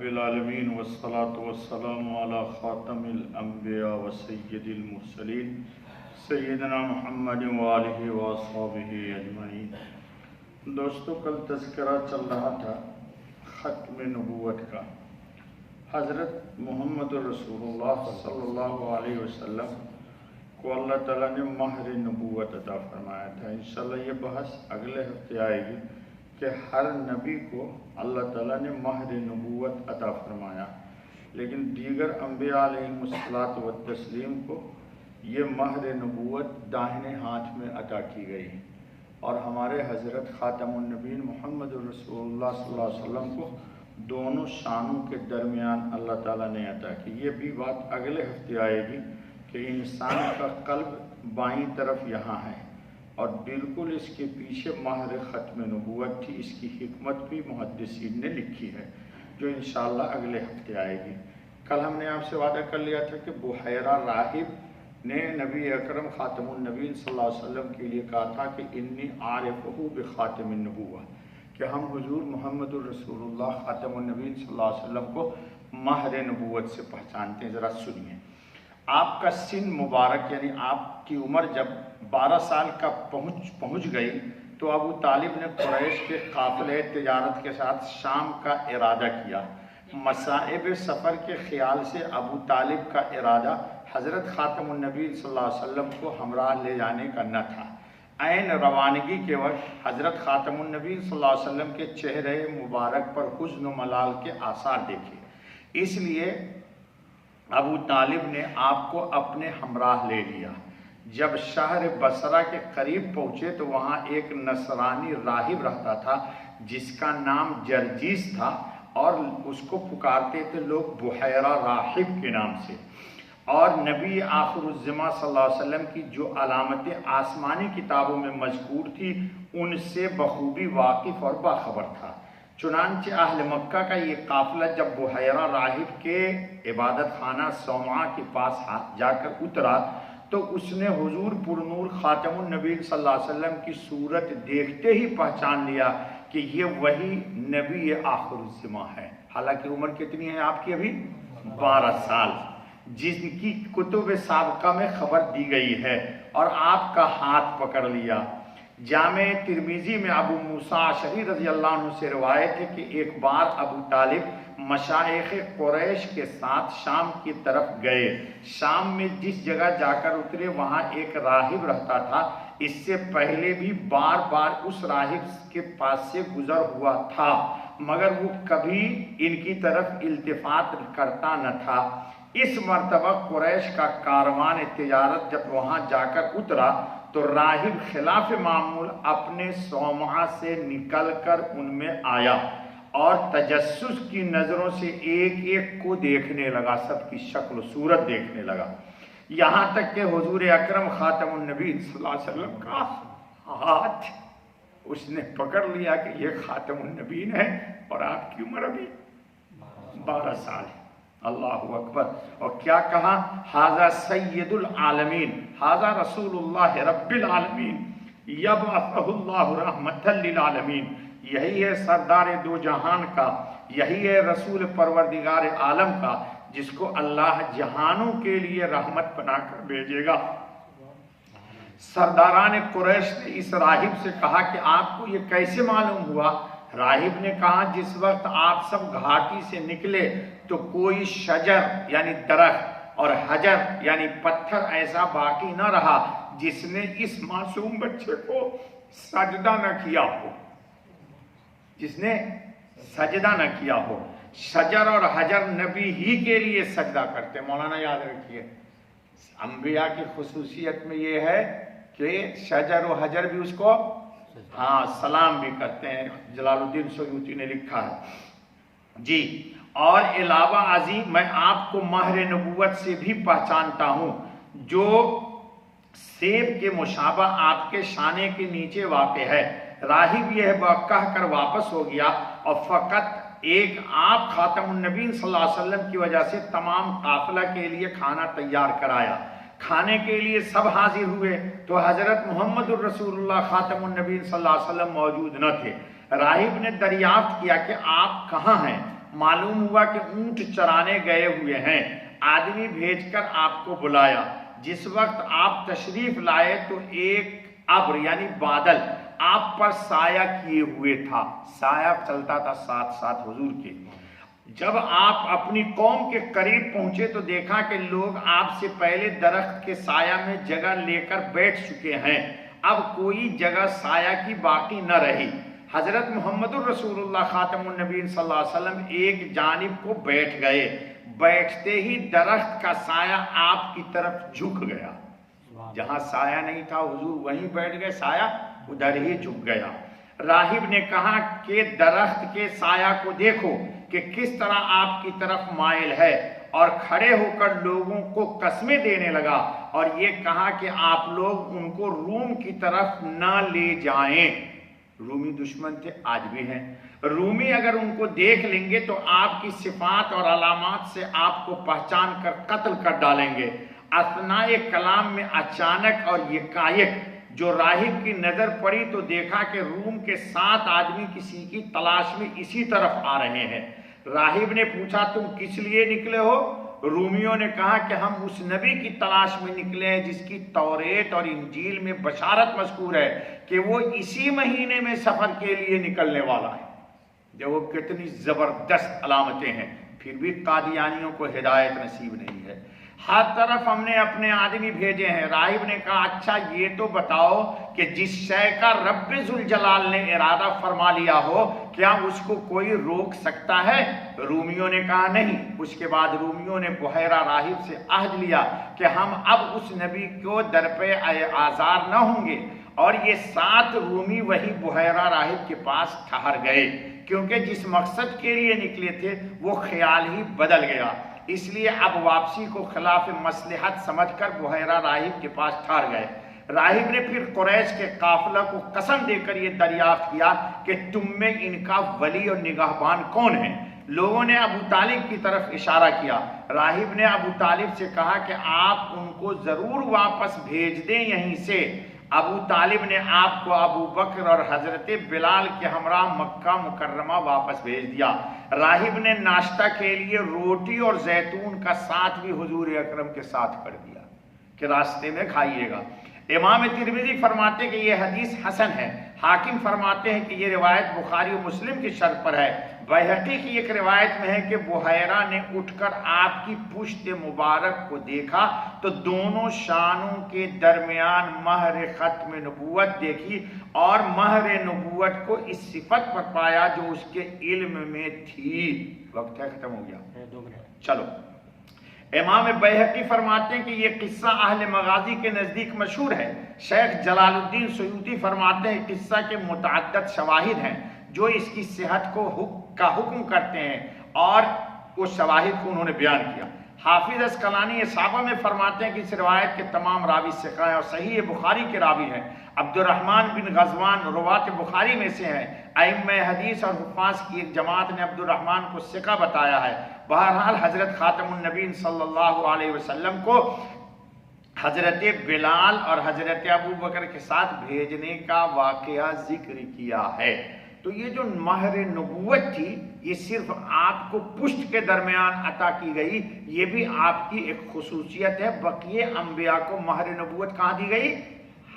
العالمین والصلاة والسلام علی خاتم الانبیاء و سید المرسلین سیدنا محمد وآلہ واصحابہ اجمعین۔ دوستو، کل تذکرہ چل رہا تھا ختم نبوت کا۔ حضرت محمد رسول اللہ صلی اللہ علیہ وسلم کو اللہ تعالیٰ نے مہر نبوت عطا فرمایا تھا۔ انشاءاللہ یہ بحث اگلے ہفتے آئے گی کہ ہر نبی کو اللہ تعالیٰ نے مہر نبوت عطا فرمایا، لیکن دیگر انبیاء علیہ السلام کو یہ مہر نبوت داہنے ہاتھ میں عطا کی گئی، اور ہمارے حضرت خاتم النبیین محمد رسول اللہ صلی اللہ علیہ وسلم کو دونوں شانوں کے درمیان اللہ تعالیٰ نے عطا کی۔ یہ بھی بات اگلے ہفتے آئے گی کہ انسان کا قلب بائیں طرف یہاں ہے، اور بالکل اس کے پیچھے مہر ختم نبوت تھی۔ اس کی حکمت بھی محدثین نے لکھی ہے، جو انشاءاللہ اگلے ہفتے آئے گی۔ کل ہم نے آپ سے وعدہ کر لیا تھا کہ بحیرہ راہب نے نبی اکرم خاتم النبیین صلی اللہ علیہ وسلم کے لیے کہا تھا کہ انی عارفہ بخاتم النبوہ، کہ ہم حضور محمد الرسول اللہ خاتم النبیین صلی اللہ علیہ وسلم کو مہر نبوت سے پہچانتے ہیں۔ ذرا سنیے، آپ کا سن مبارک یعنی آپ کی عمر جب 12 سال کا پہنچ گئی تو ابو طالب نے قریش کے قافلے تجارت کے ساتھ شام کا ارادہ کیا۔ مصائب سفر کے خیال سے ابو طالب کا ارادہ حضرت خاتم النبی صلی اللہ علیہ وسلم کو ہمراہ لے جانے کا نہ تھا۔ عین روانگی کے وقت حضرت خاتم النبی صلی اللہ علیہ وسلم کے چہرے مبارک پر حزن و ملال کے آثار دیکھے، اس لیے ابو طالب نے آپ کو اپنے ہمراہ لے لیا۔ جب شہر بصرہ کے قریب پہنچے تو وہاں ایک نصرانی راہب رہتا تھا جس کا نام جرجیس تھا، اور اس کو پکارتے تھے لوگ بحیرہ راہب کے نام سے، اور نبی آخر الزماں صلی اللہ علیہ وسلم کی جو علامتیں آسمانی کتابوں میں مذکور تھی ان سے بخوبی واقف اور باخبر تھا۔ چنانچہ اہل مکہ کا یہ قافلہ جب بحیرہ راہب کے عبادت خانہ صومعہ کے پاس جا کر اترا تو اس نے حضور پر نور خاتم النبی صلی اللہ علیہ وسلم کی صورت دیکھتے ہی پہچان لیا کہ یہ وہی نبی آخر الزماں ہے۔ حالانکہ عمر کتنی ہے آپ کی؟ ابھی 12 سال، جن کی کتب سابقہ میں خبر دی گئی ہے، اور آپ کا ہاتھ پکڑ لیا۔ جامع ترمذی میں ابو موسیٰ اشعری رضی اللہ عنہ سے روایت ہے کہ ایک بار ابو طالب مشائخ قریش کے ساتھ شام کی طرف گئے۔ شام میں جس جگہ جا کر اترے وہاں ایک راہب رہتا تھا۔ اس سے پہلے بھی بار بار اس راہب کے پاس سے گزر ہوا تھا، مگر وہ کبھی ان کی طرف التفات کرتا نہ تھا۔ اس مرتبہ قریش کا کاروان تجارت جب وہاں جا کر اترا تو راہب خلاف معمول اپنے صومعہ سے نکل کر ان میں آیا اور تجسس کی نظروں سے ایک ایک کو دیکھنے لگا، سب کی شکل و صورت دیکھنے لگا، یہاں تک کہ حضور اکرم خاتم النبی صلی اللہ علیہ وسلم کا ہاتھ اس نے پکڑ لیا کہ یہ خاتم النبیین ہے، اور آپ کی عمر ابھی 12 سال ہے۔ اللہ اکبر! اور کیا کہا؟ ھذا سید العالمین، ھذا رسول اللہ رب العالمین یبعثہ اللہ رحمۃ للعالمین، یہی ہے سردار دو جہان کا، یہی ہے رسول پروردگار عالم کا، جس کو اللہ جہانوں کے لیے رحمت بنا کر بھیجے گا۔ سرداران قریش نے اس راہب سے کہا کہ آپ کو یہ کیسے معلوم ہوا؟ راہب نے کہا جس وقت آپ سب گھاٹی سے نکلے تو کوئی شجر یعنی درخت اور حجر یعنی پتھر ایسا باقی نہ رہا جس نے اس معصوم بچے کو سجدہ نہ کیا ہو، جس نے سجدہ نہ کیا ہو۔ شجر اور حجر نبی ہی کے لیے سجدہ کرتے، مولانا یاد رکھیے، انبیاء کی خصوصیت میں یہ ہے کہ شجر و حجر بھی اس کو سلام بھی کرتے ہیں، جلال الدین سیوطی نے لکھا ہے جی۔ اور علاوہ ازیں میں آپ کو مہر نبوت سے بھی پہچانتا ہوں، جو سیب کے مشابہ آپ کے شانے کے نیچے واقع ہے۔ راہب یہ کہہ کر واپس ہو گیا، اور فقط ایک آپ خاتم النبی صلی اللہ علیہ وسلم کی وجہ سے تمام قافلہ کے لیے کھانا تیار کرایا۔ کھانے کے لیے سب حاضر ہوئے تو حضرت محمد الرسول اللہ خاتم النبی صلی اللہ علیہ وسلم موجود نہ تھے۔ راہب نے دریافت کیا کہ آپ کہاں ہیں؟ معلوم ہوا کہ اونٹ چرانے گئے ہوئے ہیں، آدمی بھیج کر آپ کو بلایا، جس وقت آپ تشریف لائے تو ایک ابر یعنی بادل آپ پر سایہ کیے ہوئے تھا، سایہ چلتا تھا ساتھ ساتھ حضور کے۔ جب آپ اپنی قوم کے قریب پہنچے تو دیکھا کہ لوگ آپ سے پہلے درخت کے سایہ میں جگہ لے کر بیٹھ چکے ہیں، اب کوئی جگہ سایہ کی باقی نہ رہی۔ حضرت محمد الرسول اللہ خاتم النبیین صلی اللہ علیہ وسلم ایک جانب کو بیٹھ گئے، بیٹھتے ہی درخت کا سایہ آپ کی طرف جھک گیا، جہاں سایہ نہیں تھا حضور وہیں بیٹھ گئے، سایہ ادھر ہی جھک گیا۔ راہب نے کہا کہ درخت کے سایہ کو دیکھو کہ کس طرح آپ کی طرف مائل ہے، اور کھڑے ہو کر لوگوں کو قسمیں دینے لگا اور یہ کہا کہ آپ لوگ ان کو روم کی طرف نہ لے جائیں۔ رومی دشمن تھے، آج بھی ہیں۔ رومی اگر ان کو دیکھ لیں گے تو آپ کی صفات اور علامات سے آپ کو پہچان کر قتل کر ڈالیں گے۔ اثناء کلام میں اچانک اور یکایک جو راہب کی نظر پڑی تو دیکھا کہ روم کے 7 آدمی کسی کی تلاش میں اسی طرف آ رہے ہیں۔ راہب نے پوچھا تم کس لیے نکلے ہو؟ رومیوں نے کہا کہ ہم اس نبی کی تلاش میں نکلے ہیں جس کی توریت اور انجیل میں بشارت مذکور ہے کہ وہ اسی مہینے میں سفر کے لیے نکلنے والا ہے۔ جو وہ کتنی زبردست علامتیں ہیں، پھر بھی قادیانیوں کو ہدایت نصیب نہیں ہے۔ ہر طرف ہم نے اپنے آدمی بھیجے ہیں۔ راہب نے کہا اچھا یہ تو بتاؤ کہ جس شے کا رب ذوالجلال نے ارادہ فرما لیا ہو کیا اس کو کوئی روک سکتا ہے؟ رومیوں نے کہا نہیں۔ اس کے بعد رومیوں نے بحیرہ راہب سے عہد لیا کہ ہم اب اس نبی کو در پہ آزار نہ ہوں گے، اور یہ 7 رومی وہی بحیرہ راہب کے پاس ٹھہر گئے، کیونکہ جس مقصد کے لیے نکلے تھے وہ خیال ہی بدل گیا، اس لیے اب واپسی کو خلاف مصلحت سمجھ کر بحیرہ راہب کے پاس ٹھہر گئے۔ راہب نے پھر قریش کے قافلہ کو قسم دے کر یہ دریافت کیا کہ تم میں ان کا ولی اور نگہبان کون ہے؟ لوگوں نے ابو طالب کی طرف اشارہ کیا۔ راہب نے ابو طالب سے کہا کہ آپ ان کو ضرور واپس بھیج دیں یہیں سے۔ ابو طالب نے آپ کو ابو بکر اور حضرت بلال کے ہمراہ مکہ مکرمہ واپس بھیج دیا۔ راہب نے ناشتہ کے لیے روٹی اور زیتون کا ساتھ بھی حضور اکرم کے ساتھ کر دیا کہ راستے میں کھائیے گا۔ امام ترمذی فرماتے ہیں کہ یہ حدیث حسن ہے۔ حاکم فرماتے ہیں کہ یہ روایت بخاری و مسلم کی شرط پر ہے۔ بیہقی کی ایک روایت میں ہے کہ بحیرہ نے اٹھ کر آپ کی پشت مبارک کو دیکھا تو دونوں شانوں کے درمیان مہر ختم نبوت دیکھی، اور مہر نبوت کو اس صفت پر پایا جو اس کے علم میں تھی۔ وقت ہے ختم ہو گیا، 2 منٹ چلو۔ امام بیہقی فرماتے ہیں کہ یہ قصہ اہل مغازی کے نزدیک مشہور ہے۔ شیخ جلال الدین سیوطی فرماتے ہیں قصہ کے متعدد شواہد ہیں جو اس کی صحت کا حکم کرتے ہیں، اور اس شواہد کو انہوں نے بیان کیا۔ حافظ اسقلانی اصابہ میں فرماتے ہیں کہ اس روایت کے تمام راوی ثقہ ہیں اور صحیح بخاری کے راوی ہیں۔ عبد الرحمن بن غزوان روات بخاری میں سے ہیں۔ ائمہ حدیث اور حفاظ کی ایک جماعت نے عبد الرحمن کو ثقہ بتایا ہے۔ بہرحال حضرت خاتم النبیین صلی اللہ علیہ وسلم کو حضرت بلال اور حضرت ابو بکر کے ساتھ بھیجنے کا واقعہ ذکر کیا ہے۔ تو یہ جو مہر نبوت تھی یہ صرف آپ کو پشت کے درمیان عطا کی گئی، یہ بھی آپ کی ایک خصوصیت ہے۔ بقیہ انبیاء کو مہر نبوت کہاں دی گئی؟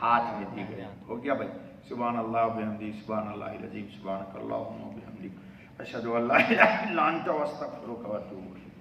ہاتھ میں دی گئی۔ ہو گیا بھائی؟ سبحان اللہ و بحمدہ، سبحان اللہ العظیم، سبحانک اللہم و بحمدک، اشہد ان لا الہ الا انت استغفرک و اتوب الیک۔